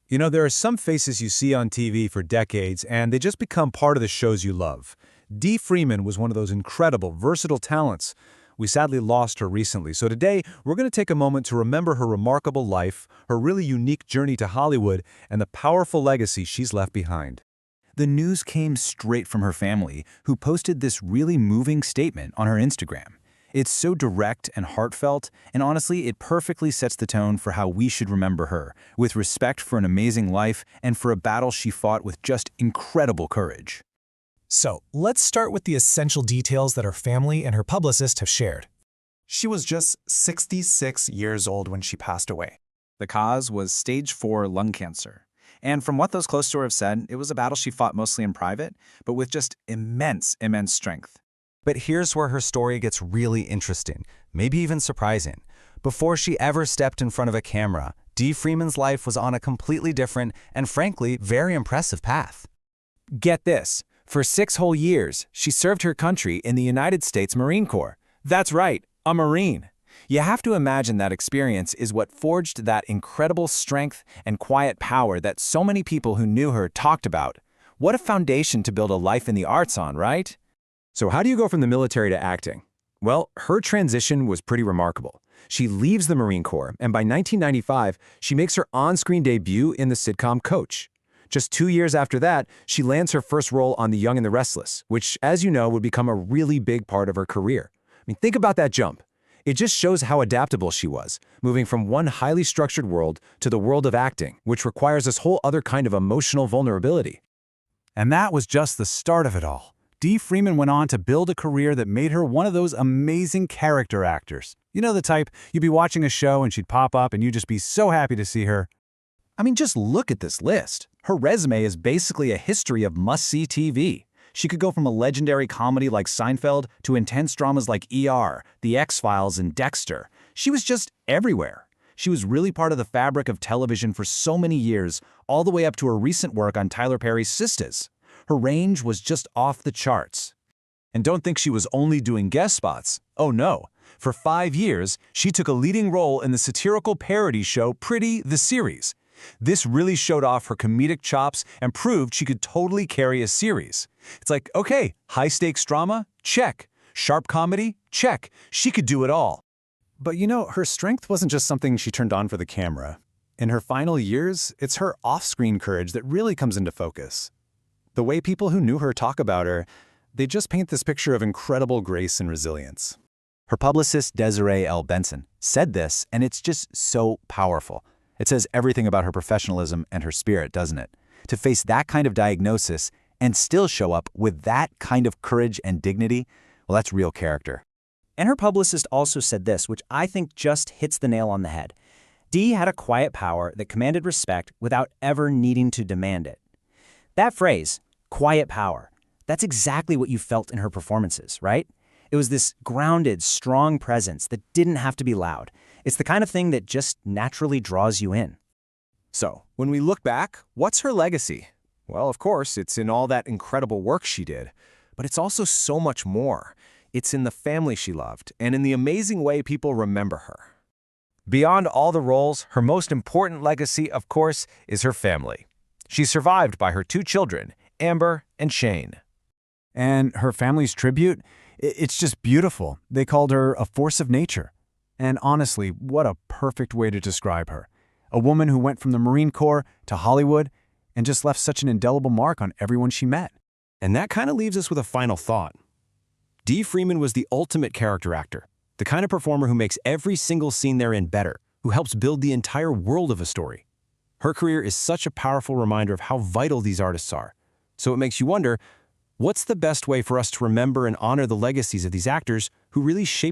You know, there are some faces you see on TV for decades, and they just become part of the shows you love. Dee Freeman was one of those incredible, versatile talents. We sadly lost her recently, so today we're going to take a moment to remember her remarkable life, her really unique journey to Hollywood, and the powerful legacy she's left behind. The news came straight from her family, who posted this really moving statement on her Instagram. It's so direct and heartfelt, and honestly, it perfectly sets the tone for how we should remember her, with respect for an amazing life and for a battle she fought with just incredible courage. So, let's start with the essential details that her family and her publicist have shared. She was just 66 years old when she passed away. The cause was stage 4 lung cancer. And from what those close to her have said, it was a battle she fought mostly in private, but with just immense strength. But here's where her story gets really interesting, maybe even surprising. Before she ever stepped in front of a camera, Dee Freeman's life was on a completely different and frankly, very impressive path. Get this, for 6 whole years, she served her country in the United States Marine Corps. That's right, a Marine. You have to imagine that experience is what forged that incredible strength and quiet power that so many people who knew her talked about. What a foundation to build a life in the arts on, right? So how do you go from the military to acting? Well, her transition was pretty remarkable. She leaves the Marine Corps, and by 1995, she makes her on-screen debut in the sitcom Coach. Just 2 years after that, she lands her first role on The Young and the Restless, which, as you know, would become a really big part of her career. I mean, think about that jump. It just shows how adaptable she was, moving from one highly structured world to the world of acting, which requires this whole other kind of emotional vulnerability. And that was just the start of it all. Dee Freeman went on to build a career that made her one of those amazing character actors. You know the type, you'd be watching a show and she'd pop up and you'd just be so happy to see her. I mean, just look at this list. Her resume is basically a history of must-see TV. She could go from a legendary comedy like Seinfeld to intense dramas like ER, The X-Files, and Dexter. She was just everywhere. She was really part of the fabric of television for so many years, all the way up to her recent work on Tyler Perry's Sistas. Her range was just off the charts. And don't think she was only doing guest spots. Oh no. For 5 years, she took a leading role in the satirical parody show Pretty, the series. This really showed off her comedic chops and proved she could totally carry a series. It's like, okay, high-stakes drama? Check. Sharp comedy? Check. She could do it all. But you know, her strength wasn't just something she turned on for the camera. In her final years, it's her off-screen courage that really comes into focus. The way people who knew her talk about her, they just paint this picture of incredible grace and resilience. Her publicist, Desirae L. Benson, said this, and it's just so powerful. It says everything about her professionalism and her spirit, doesn't it? To face that kind of diagnosis and still show up with that kind of courage and dignity, well, that's real character. And her publicist also said this, which I think just hits the nail on the head. Dee had a quiet power that commanded respect without ever needing to demand it. That phrase, quiet power, that's exactly what you felt in her performances, right? It was this grounded, strong presence that didn't have to be loud. It's the kind of thing that just naturally draws you in. So, when we look back, what's her legacy? Well, of course, it's in all that incredible work she did. But it's also so much more. It's in the family she loved, and in the amazing way people remember her. Beyond all the roles, her most important legacy, of course, is her family. She's survived by her 2 children, Amber and Shane. And her family's tribute? It's just beautiful. They called her a force of nature. And honestly, what a perfect way to describe her. A woman who went from the Marine Corps to Hollywood and just left such an indelible mark on everyone she met. And that kind of leaves us with a final thought. Dee Freeman was the ultimate character actor, the kind of performer who makes every single scene they're in better, who helps build the entire world of a story. Her career is such a powerful reminder of how vital these artists are. So it makes you wonder, what's the best way for us to remember and honor the legacies of these actors who really shaped